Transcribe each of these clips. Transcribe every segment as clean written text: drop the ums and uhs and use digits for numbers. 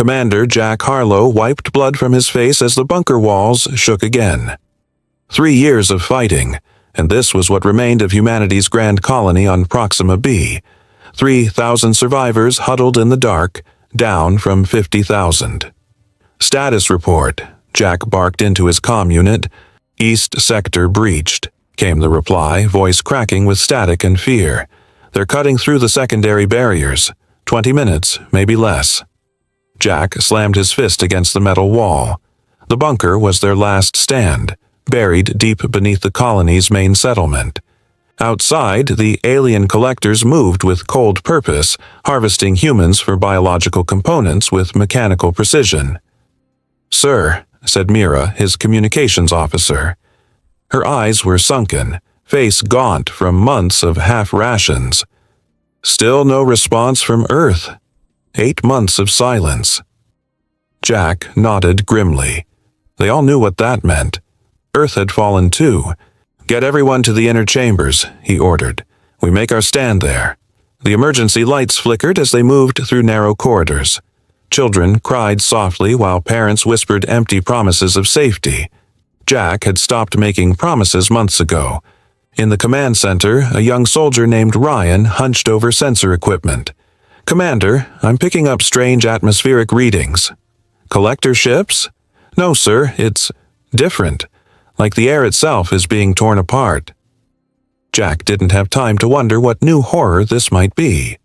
Commander Jack Harlow wiped blood from his face as the bunker walls shook again. 3 years of fighting, and this was what remained of humanity's grand colony on Proxima B. 3,000 survivors huddled in the dark, down from 50,000. "Status report," Jack barked into his comm unit. "East sector breached," came the reply, voice cracking with static and fear. "They're cutting through the secondary barriers. 20 minutes, maybe less." Jack slammed his fist against the metal wall. The bunker was their last stand, buried deep beneath the colony's main settlement. Outside, the alien collectors moved with cold purpose, harvesting humans for biological components with mechanical precision. "Sir," said Mira, his communications officer. Her eyes were sunken, face gaunt from months of half-rations. Still no response from Earth. 8 months of silence. Jack nodded grimly. They all knew what that meant. Earth had fallen too. "Get everyone to the inner chambers," he ordered. "We make our stand there." The emergency lights flickered as they moved through narrow corridors. Children cried softly while parents whispered empty promises of safety. Jack had stopped making promises months ago. In the command center, a young soldier named Ryan hunched over sensor equipment. "Commander, I'm picking up strange atmospheric readings." "Collector ships?" "No, sir, it's different. Like the air itself is being torn apart." Jack didn't have time to wonder what new horror this might be.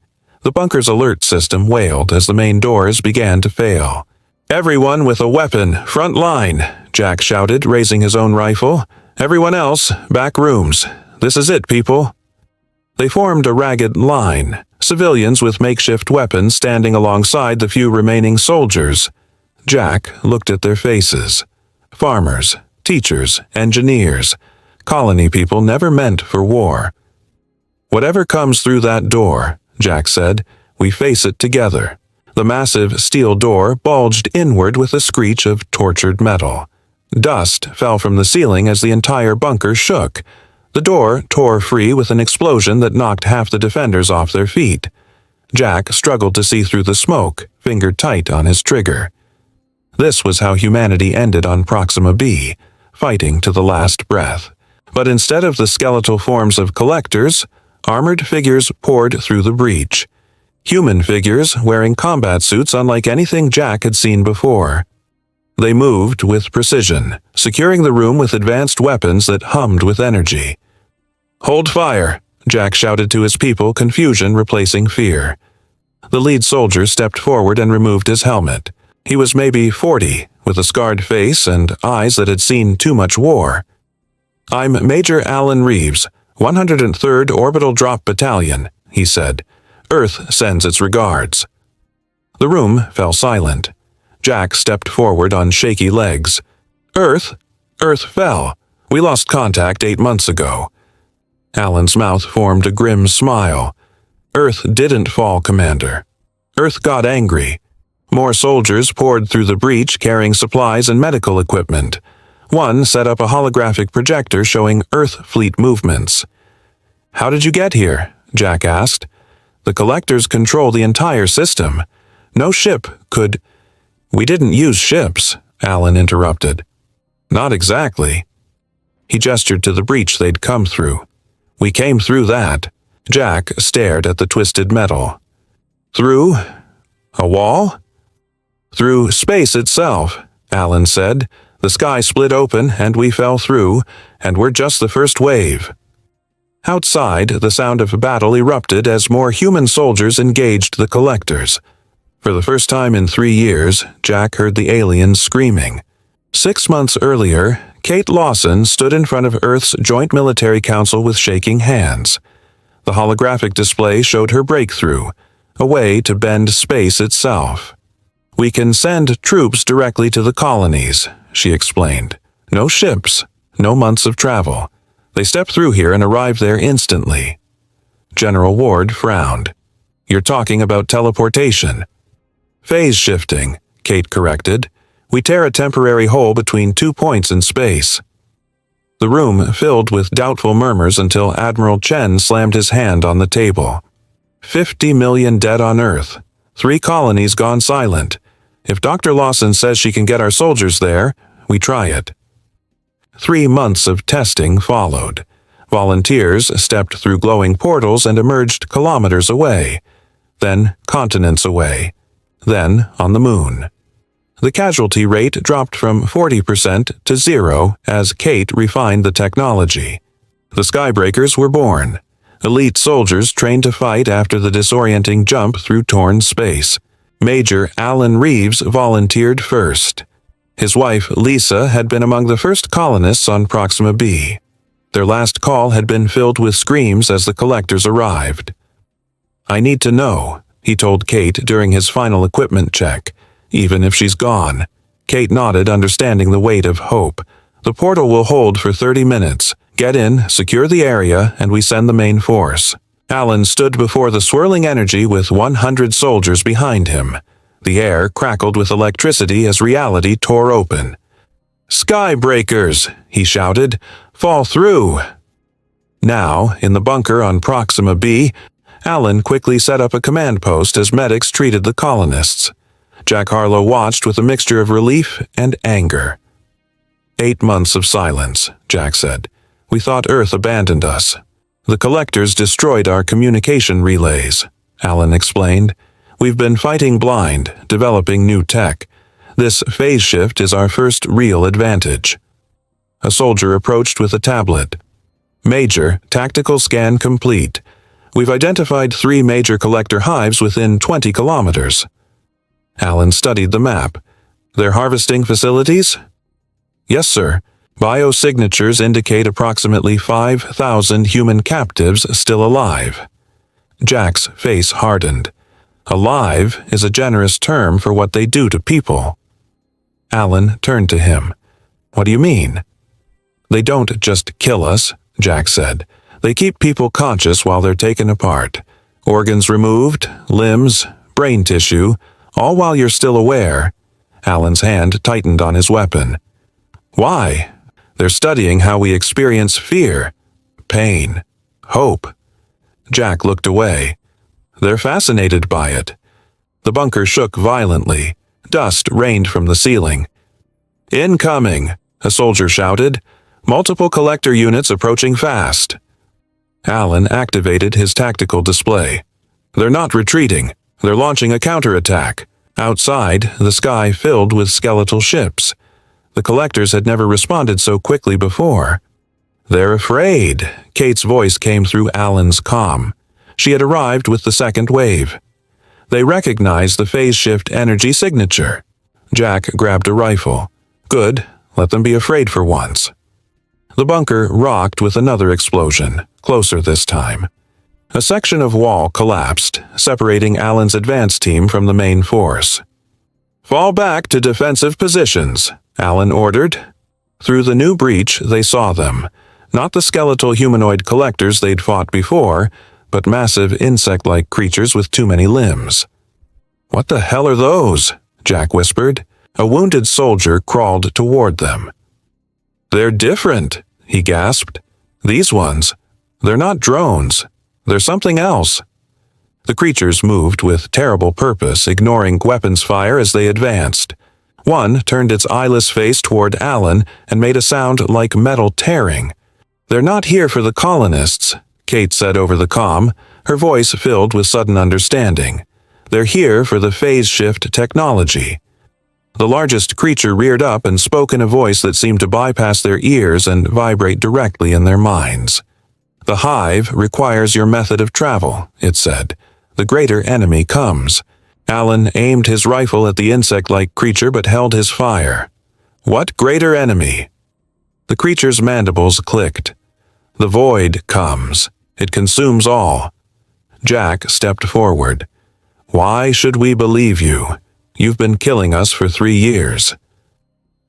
The bunker's alert system wailed as the main doors began to fail. "Everyone with a weapon, front line," Jack shouted, raising his own rifle. "Everyone else, back rooms. This is it, people." They formed a ragged line, civilians with makeshift weapons standing alongside the few remaining soldiers. Jack looked at their faces. Farmers, teachers, engineers, colony people never meant for war. "Whatever comes through that door," Jack said, "we face it together." The massive steel door bulged inward with a screech of tortured metal. Dust fell from the ceiling as the entire bunker shook. The door tore free with an explosion that knocked half the defenders off their feet. Jack struggled to see through the smoke, finger tight on his trigger. This was how humanity ended on Proxima B, fighting to the last breath. But instead of the skeletal forms of collectors, armored figures poured through the breach. Human figures wearing combat suits unlike anything Jack had seen before. They moved with precision, securing the room with advanced weapons that hummed with energy. "Hold fire," Jack shouted to his people, confusion replacing fear. The lead soldier stepped forward and removed his helmet. He was maybe 40, with a scarred face and eyes that had seen too much war. "I'm Major Alan Reeves, 103rd Orbital Drop Battalion," he said. "Earth sends its regards." The room fell silent. Jack stepped forward on shaky legs. "Earth? Earth fell. We lost contact 8 months ago." Alan's mouth formed a grim smile. "Earth didn't fall, Commander. Earth got angry. More soldiers poured through the breach carrying supplies and medical equipment. One set up a holographic projector showing Earth fleet movements. "How did you get here?" Jack asked. "The collectors control the entire system. No ship could—" "We didn't use ships," Alan interrupted. "Not exactly." He gestured to the breach they'd come through. "We came through that." Jack stared at the twisted metal. "Through a wall?" "Through space itself," Alan said. "The sky split open and we fell through, and we're just the first wave." Outside, the sound of battle erupted as more human soldiers engaged the collectors. For the first time in 3 years, Jack heard the aliens screaming. 6 months earlier, Kate Lawson stood in front of Earth's Joint Military Council with shaking hands. The holographic display showed her breakthrough, a way to bend space itself. "We can send troops directly to the colonies," she explained. "No ships, no months of travel. They step through here and arrive there instantly." General Ward frowned. "You're talking about teleportation." "Phase shifting," Kate corrected. "We tear a temporary hole between 2 points in space." The room filled with doubtful murmurs until Admiral Chen slammed his hand on the table. 50 million dead on Earth. 3 colonies gone silent. If Dr. Lawson says she can get our soldiers there, we try it. 3 months of testing followed. Volunteers stepped through glowing portals and emerged kilometers away, then continents away, then on the moon. The casualty rate dropped from 40% to 0 as Kate refined the technology. The Skybreakers were born, elite soldiers trained to fight after the disorienting jump through torn space. Major Alan Reeves volunteered first. His wife, Lisa, had been among the first colonists on Proxima B. Their last call had been filled with screams as the collectors arrived. "I need to know," he told Kate during his final equipment check. "Even if she's gone." Kate nodded, understanding the weight of hope. "The portal will hold for 30 minutes. Get in, secure the area, and we send the main force." Alan stood before the swirling energy with 100 soldiers behind him. The air crackled with electricity as reality tore open. "Skybreakers!" he shouted. "Fall through!" Now, in the bunker on Proxima B, Alan quickly set up a command post as medics treated the colonists. Jack Harlow watched with a mixture of relief and anger. 8 months of silence, Jack said. "We thought Earth abandoned us. The collectors destroyed our communication relays," Alan explained. "We've been fighting blind, developing new tech. This phase shift is our first real advantage." A soldier approached with a tablet. "Major, tactical scan complete. We've identified 3 major collector hives within 20 kilometers." Alan studied the map. "Their harvesting facilities?" "Yes, sir. Biosignatures indicate approximately 5,000 human captives still alive." Jack's face hardened. "Alive is a generous term for what they do to people." Alan turned to him. "What do you mean?" "They don't just kill us," Jack said. "They keep people conscious while they're taken apart. Organs removed, limbs, brain tissue, all while you're still aware." Alan's hand tightened on his weapon. "Why?" "They're studying how we experience fear, pain, hope." Jack looked away. "They're fascinated by it." The bunker shook violently. Dust rained from the ceiling. "Incoming!" a soldier shouted. "Multiple collector units approaching fast." Alan activated his tactical display. "They're not retreating. They're launching a counterattack." Outside, the sky filled with skeletal ships. The collectors had never responded so quickly before. "They're afraid," Kate's voice came through Alan's comm. She had arrived with the second wave. "They recognized the phase shift energy signature." Jack grabbed a rifle. "Good, let them be afraid for once." The bunker rocked with another explosion, closer this time. A section of wall collapsed, separating Alan's advance team from the main force. "Fall back to defensive positions," Alan ordered. Through the new breach, they saw them. Not the skeletal humanoid collectors they'd fought before, but massive insect-like creatures with too many limbs. "What the hell are those?" Jack whispered. A wounded soldier crawled toward them. "They're different," he gasped. "These ones. They're not drones. They're something else." The creatures moved with terrible purpose, ignoring weapons fire as they advanced. One turned its eyeless face toward Alan and made a sound like metal tearing. "They're not here for the colonists," Kate said over the comm, her voice filled with sudden understanding. "They're here for the phase shift technology." The largest creature reared up and spoke in a voice that seemed to bypass their ears and vibrate directly in their minds. "The hive requires your method of travel," it said. "The greater enemy comes." Alan aimed his rifle at the insect-like creature but held his fire. "What greater enemy?" The creature's mandibles clicked. "The void comes. It consumes all." Jack stepped forward. "Why should we believe you? You've been killing us for 3 years."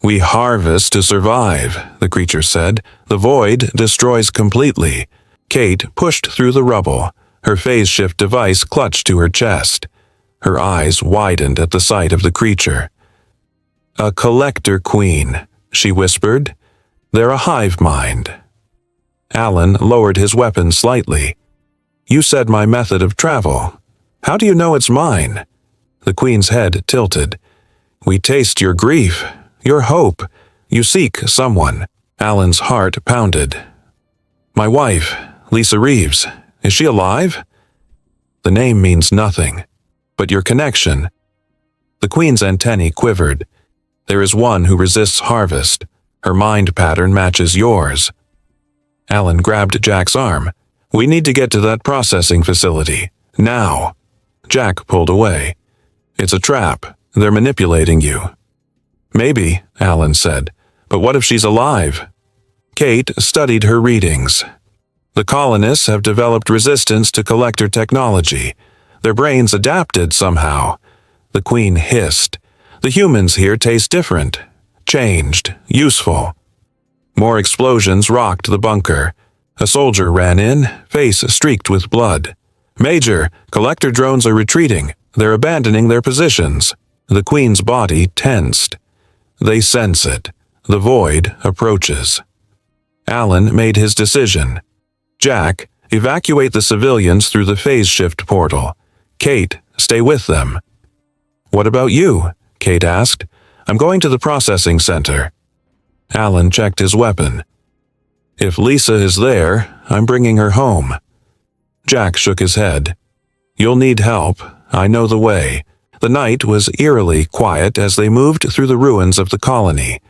"We harvest to survive," the creature said. "The void destroys completely." Kate pushed through the rubble. Her phase shift device clutched to her chest. Her eyes widened at the sight of the creature. "A collector queen," she whispered. "They're a hive mind." Alan lowered his weapon slightly. "You said my method of travel. How do you know it's mine?" The queen's head tilted. We taste your grief, your hope. You seek someone. Alan's heart pounded. My wife, Lisa Reeves. Is she alive? The name means nothing. But your connection. The Queen's antennae quivered. There is one who resists harvest. Her mind pattern matches yours. Alan grabbed Jack's arm. We need to get to that processing facility. Now. Jack pulled away. It's a trap. They're manipulating you. Maybe, Alan said. But what if she's alive? Kate studied her readings. The colonists have developed resistance to collector technology. Their brains adapted somehow. The Queen hissed. The humans here taste different. Changed. Useful. More explosions rocked the bunker. A soldier ran in, face streaked with blood. Major, collector drones are retreating. They're abandoning their positions. The Queen's body tensed. They sense it. The void approaches. Alan made his decision. Jack, evacuate the civilians through the phase shift portal. Kate, stay with them. What about you? Kate asked. I'm going to the processing center. Alan checked his weapon. If Lisa is there, I'm bringing her home. Jack shook his head. You'll need help. I know the way. The night was eerily quiet as they moved through the ruins of the colony.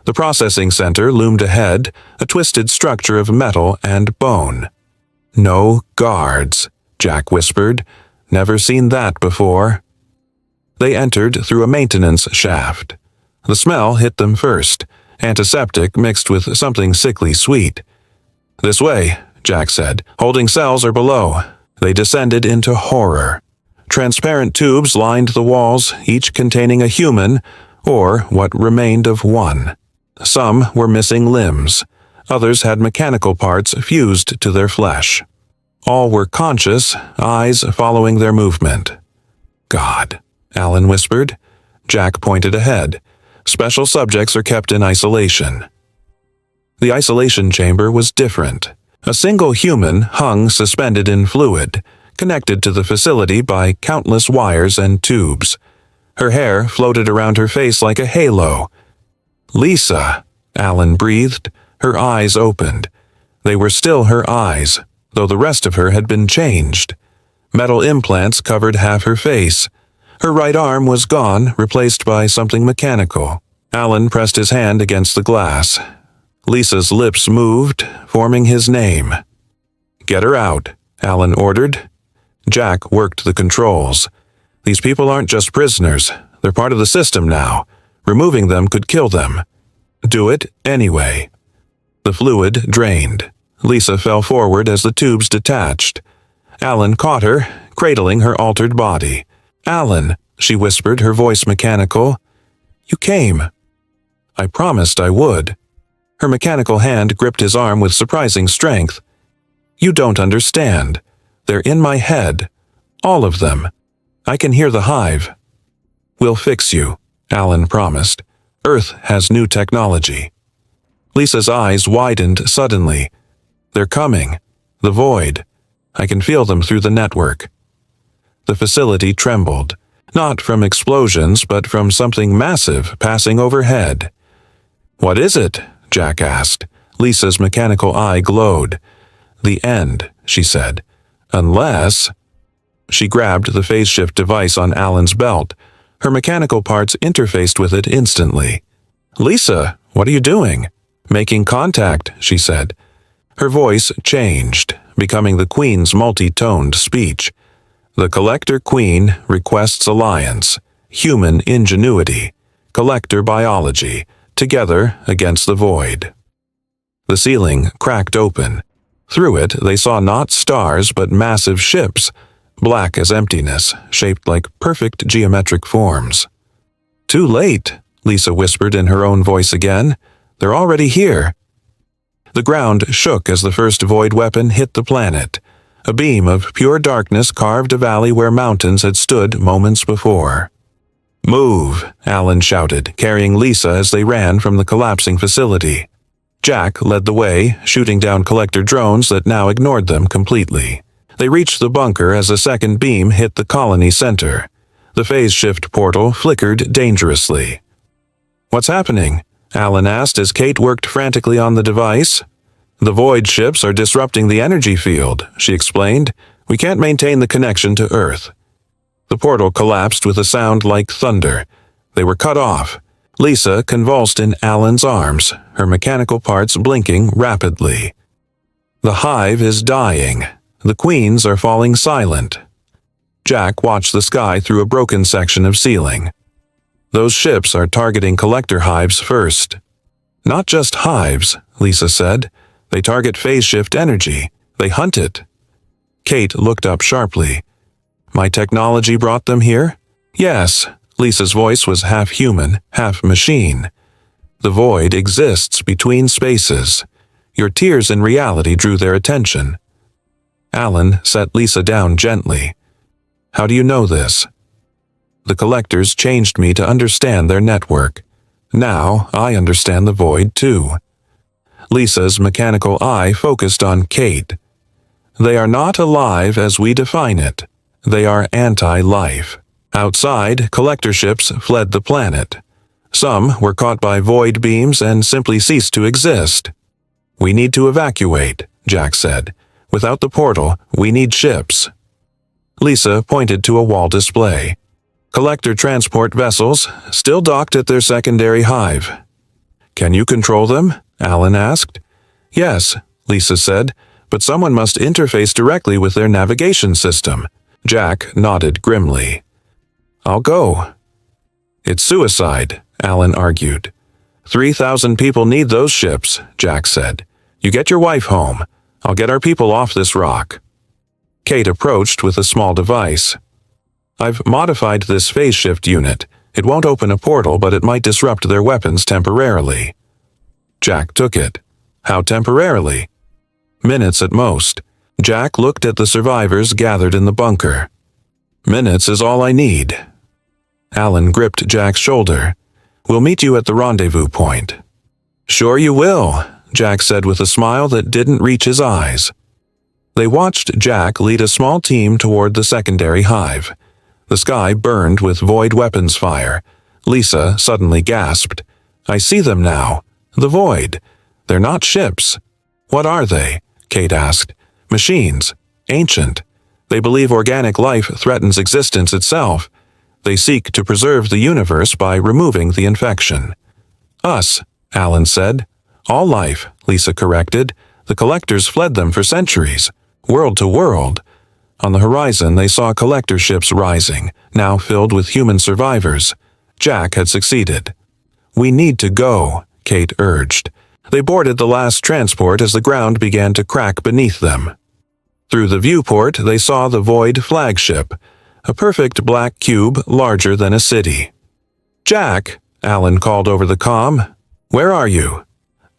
The processing center loomed ahead, a twisted structure of metal and bone. No guards, Jack whispered. Never seen that before. They entered through a maintenance shaft. The smell hit them first, antiseptic mixed with something sickly sweet. This way, Jack said. Holding cells are below. They descended into horror. Transparent tubes lined the walls, each containing a human, or what remained of one. Some were missing limbs. Others had mechanical parts fused to their flesh. All were conscious, eyes following their movement. God, Alan whispered. Jack pointed ahead. Special subjects are kept in isolation. The isolation chamber was different. A single human hung suspended in fluid, connected to the facility by countless wires and tubes. Her hair floated around her face like a halo. Lisa, Alan breathed. Her eyes opened. They were still her eyes, though the rest of her had been changed. Metal implants covered half her face. Her right arm was gone, replaced by something mechanical. Alan pressed his hand against the glass. Lisa's lips moved, forming his name. Get her out, Alan ordered. Jack worked the controls. These people aren't just prisoners. They're part of the system now. Removing them could kill them. Do it anyway. The fluid drained. Lisa fell forward as the tubes detached. Alan caught her, cradling her altered body. Alan, she whispered, her voice mechanical. You came. I promised I would. Her mechanical hand gripped his arm with surprising strength. You don't understand. They're in my head. All of them. I can hear the hive. We'll fix you, Alan promised. Earth has new technology. Lisa's eyes widened suddenly. They're coming. The void. I can feel them through the network. The facility trembled, not from explosions, but from something massive passing overhead. What is it? Jack asked. Lisa's mechanical eye glowed. The end, she said. Unless... She grabbed the phase shift device on Alan's belt. Her mechanical parts interfaced with it instantly. Lisa, what are you doing? Making contact, she said. Her voice changed, becoming the Queen's multi-toned speech. The Collector Queen requests alliance, human ingenuity, collector biology, together against the void. The ceiling cracked open. Through it they saw not stars but massive ships, black as emptiness, shaped like perfect geometric forms. Too late, Lisa whispered in her own voice again. They're already here. The ground shook as the first void weapon hit the planet. A beam of pure darkness carved a valley where mountains had stood moments before. Move, Alan shouted, carrying Lisa as they ran from the collapsing facility. Jack led the way, shooting down collector drones that now ignored them completely. They reached the bunker as a second beam hit the colony center. The phase shift portal flickered dangerously. "What's happening?" Alan asked as Kate worked frantically on the device. "The void ships are disrupting the energy field," she explained. "We can't maintain the connection to Earth." The portal collapsed with a sound like thunder. They were cut off. Lisa convulsed in Alan's arms, her mechanical parts blinking rapidly. "The hive is dying. The queens are falling silent." Jack watched the sky through a broken section of ceiling. "Those ships are targeting collector hives first." "Not just hives," Lisa said. "They target phase shift energy. They hunt it." Kate looked up sharply. "My technology brought them here?" "Yes." Lisa's voice was half human, half machine. "The void exists between spaces. Your tears in reality drew their attention." Alan set Lisa down gently. "How do you know this?" "The collectors changed me to understand their network. Now I understand the void too." Lisa's mechanical eye focused on Kate. "They are not alive as we define it. They are anti-life. Outside, collector ships fled the planet. Some were caught by void beams and simply ceased to exist." "We need to evacuate," Jack said. "Without the portal, we need ships." Lisa pointed to a wall display. "Collector transport vessels, still docked at their secondary hive." "Can you control them?" Alan asked. "Yes," Lisa said, "but someone must interface directly with their navigation system." Jack nodded grimly. "I'll go." "It's suicide," Alan argued. 3,000 people need those ships, Jack said. "You get your wife home. I'll get our people off this rock." Kate approached with a small device. "I've modified this phase shift unit. It won't open a portal, but it might disrupt their weapons temporarily." Jack took it. "How temporarily?" "Minutes at most." Jack looked at the survivors gathered in the bunker. "Minutes is all I need." Alan gripped Jack's shoulder. "We'll meet you at the rendezvous point." "Sure you will," Jack said with a smile that didn't reach his eyes. They watched Jack lead a small team toward the secondary hive. The sky burned with void weapons fire. Lisa suddenly gasped. "I see them now. The void. They're not ships." "What are they?" Kate asked. "Machines. Ancient. They believe organic life threatens existence itself. They seek to preserve the universe by removing the infection." "Us," Alan said. "All life," Lisa corrected. "The collectors fled them for centuries, world to world." On the horizon they saw collector ships rising, now filled with human survivors. Jack had succeeded. "We need to go," Kate urged. They boarded the last transport as the ground began to crack beneath them. Through the viewport they saw the Void flagship, a perfect black cube larger than a city. "Jack," Alan called over the comm. "Where are you?"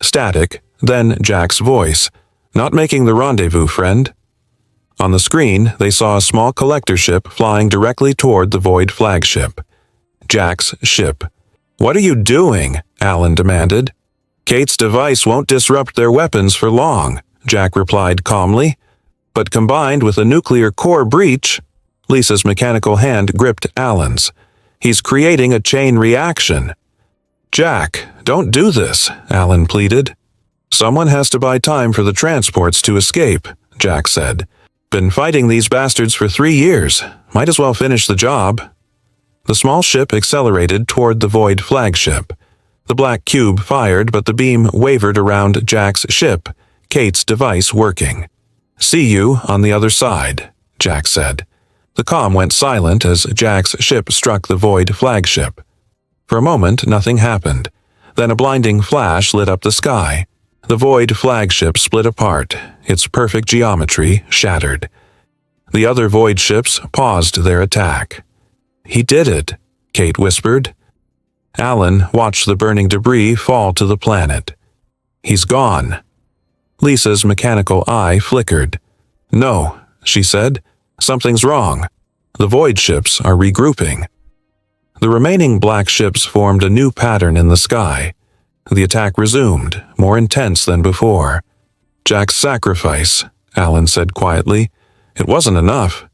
Static, then Jack's voice. "Not making the rendezvous, friend." On the screen, they saw a small collector ship flying directly toward the Void flagship. Jack's ship. "What are you doing?" Alan demanded. "Kate's device won't disrupt their weapons for long," Jack replied calmly. "But combined with a nuclear core breach," Lisa's mechanical hand gripped Alan's. "He's creating a chain reaction." "Jack, don't do this," Alan pleaded. "Someone has to buy time for the transports to escape," Jack said. "Been fighting these bastards for 3 years. Might as well finish the job." The small ship accelerated toward the Void flagship. The black cube fired, but the beam wavered around Jack's ship, Kate's device working. "See you on the other side," Jack said. The comm went silent as Jack's ship struck the Void flagship. For a moment, nothing happened. Then a blinding flash lit up the sky. The Void flagship split apart, its perfect geometry shattered. The other Void ships paused their attack. "He did it," Kate whispered. Alan watched the burning debris fall to the planet. "He's gone." Lisa's mechanical eye flickered. "No," she said. "Something's wrong. The Void ships are regrouping." The remaining black ships formed a new pattern in the sky. The attack resumed, more intense than before. "Jack's sacrifice," Alan said quietly. "It wasn't enough."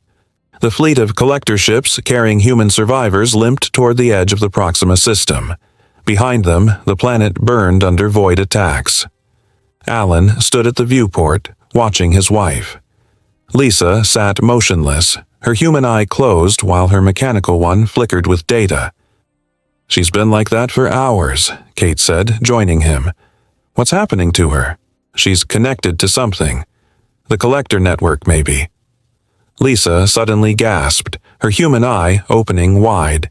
The fleet of collector ships carrying human survivors limped toward the edge of the Proxima system. Behind them, the planet burned under void attacks. Alan stood at the viewport, watching his wife. Lisa sat motionless, her human eye closed while her mechanical one flickered with data. "She's been like that for hours," Kate said, joining him. "What's happening to her? She's connected to something. The collector network, maybe." Lisa suddenly gasped, her human eye opening wide.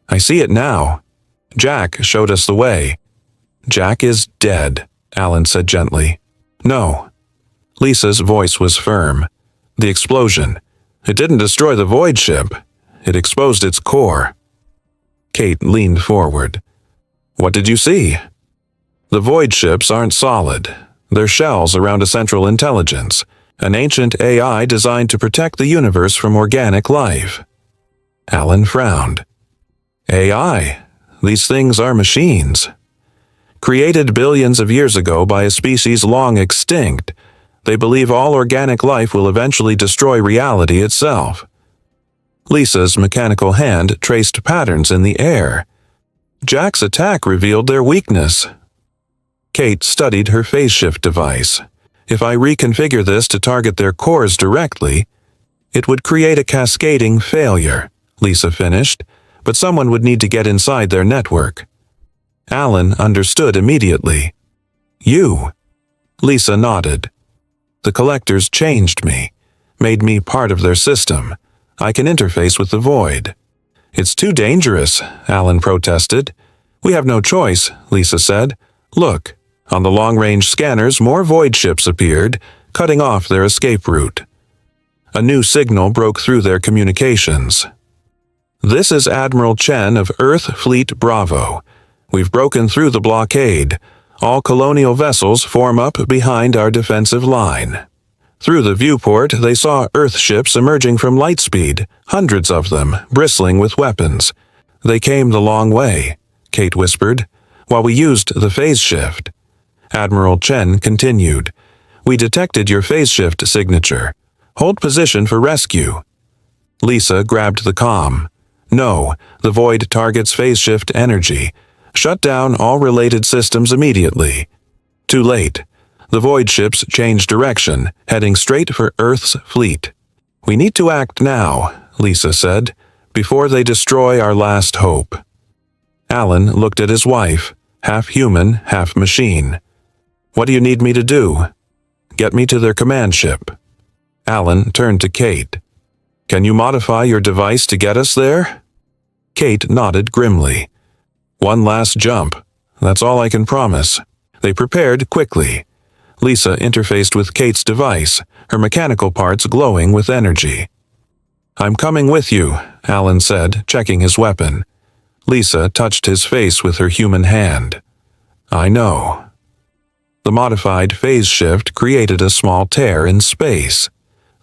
"I see it now. Jack showed us the way." "Jack is dead," Alan said gently. "No." Lisa's voice was firm. "The explosion. It didn't destroy the void ship. It exposed its core." Kate leaned forward. "What did you see?" "The void ships aren't solid. They're shells around a central intelligence, an ancient AI designed to protect the universe from organic life." Alan frowned. "AI? These things are machines. Created billions of years ago by a species long extinct, they believe all organic life will eventually destroy reality itself." Lisa's mechanical hand traced patterns in the air. Jack's attack revealed their weakness. Kate studied her phase shift device. "If I reconfigure this to target their cores directly, it would create a cascading failure," Lisa finished, "but someone would need to get inside their network." Alan understood immediately. "You?" Lisa nodded. "The collectors changed me, made me part of their system. I can interface with the void." "It's too dangerous," Alan protested. "We have no choice," Lisa said. "Look." On the long-range scanners, more void ships appeared, cutting off their escape route. A new signal broke through their communications. "This is Admiral Chen of Earth Fleet Bravo. We've broken through the blockade. All colonial vessels form up behind our defensive line." Through the viewport, they saw Earth ships emerging from lightspeed, hundreds of them, bristling with weapons. "They came the long way," Kate whispered, "while we used the phase shift." Admiral Chen continued, "We detected your phase shift signature. Hold position for rescue." Lisa grabbed the comm. "No, the void targets phase shift energy. Shut down all related systems immediately." Too late. The void ships changed direction, heading straight for Earth's fleet. "We need to act now," Lisa said, "before they destroy our last hope." Alan looked at his wife, half human, half machine. "What do you need me to do?" "Get me to their command ship." Alan turned to Kate. "Can you modify your device to get us there?" Kate nodded grimly. "One last jump. That's all I can promise." They prepared quickly. Lisa interfaced with Kate's device, her mechanical parts glowing with energy. "I'm coming with you," Alan said, checking his weapon. Lisa touched his face with her human hand. "I know." The modified phase shift created a small tear in space.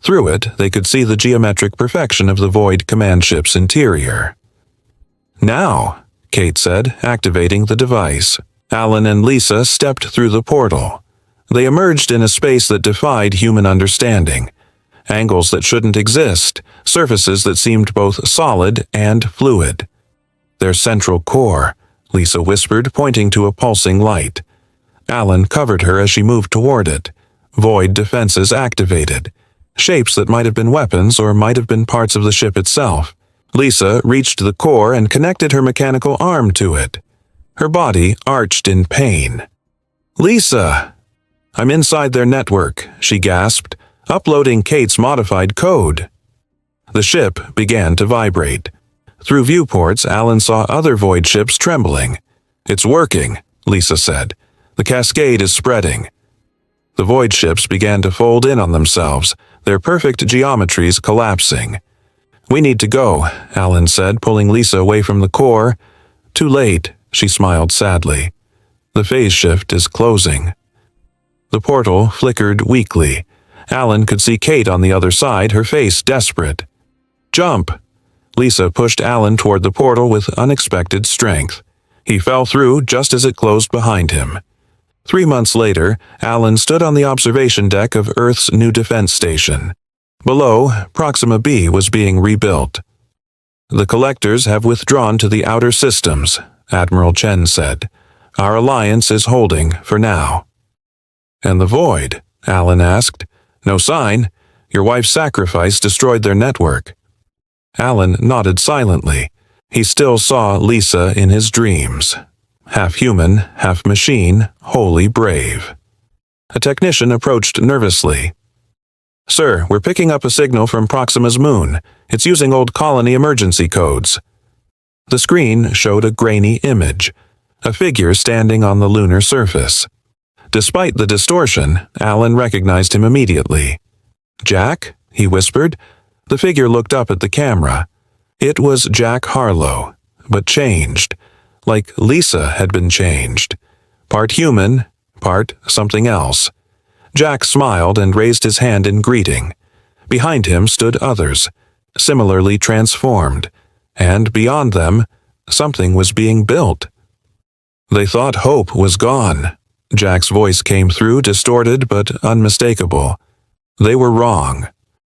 Through it, they could see the geometric perfection of the void command ship's interior. "Now," Kate said, activating the device. Alan and Lisa stepped through the portal. They emerged in a space that defied human understanding. Angles that shouldn't exist, surfaces that seemed both solid and fluid. "Their central core," Lisa whispered, pointing to a pulsing light. Alan covered her as she moved toward it. Void defenses activated. Shapes that might have been weapons or might have been parts of the ship itself. Lisa reached the core and connected her mechanical arm to it. Her body arched in pain. "Lisa!" "I'm inside their network," she gasped, uploading Kate's modified code. The ship began to vibrate. Through viewports, Alan saw other void ships trembling. "It's working," Lisa said. "The cascade is spreading." The void ships began to fold in on themselves, their perfect geometries collapsing. "We need to go," Alan said, pulling Lisa away from the core. "Too late," she smiled sadly. "The phase shift is closing." The portal flickered weakly. Alan could see Kate on the other side, her face desperate. "Jump!" Lisa pushed Alan toward the portal with unexpected strength. He fell through just as it closed behind him. 3 months later, Alan stood on the observation deck of Earth's new defense station. Below, Proxima B was being rebuilt. "The collectors have withdrawn to the outer systems," Admiral Chen said. "Our alliance is holding for now." "And the void?" Alan asked. "No sign. Your wife's sacrifice destroyed their network." Alan nodded silently. He still saw Lisa in his dreams. Half human, half machine, wholly brave. A technician approached nervously. "Sir, we're picking up a signal from Proxima's moon. It's using old colony emergency codes." The screen showed a grainy image, a figure standing on the lunar surface. Despite the distortion, Alan recognized him immediately. "Jack?" he whispered. The figure looked up at the camera. It was Jack Harlow, but changed, like Lisa had been changed. Part human, part something else. Jack smiled and raised his hand in greeting. Behind him stood others, similarly transformed, and beyond them, something was being built. "They thought hope was gone." Jack's voice came through, distorted but unmistakable. "They were wrong."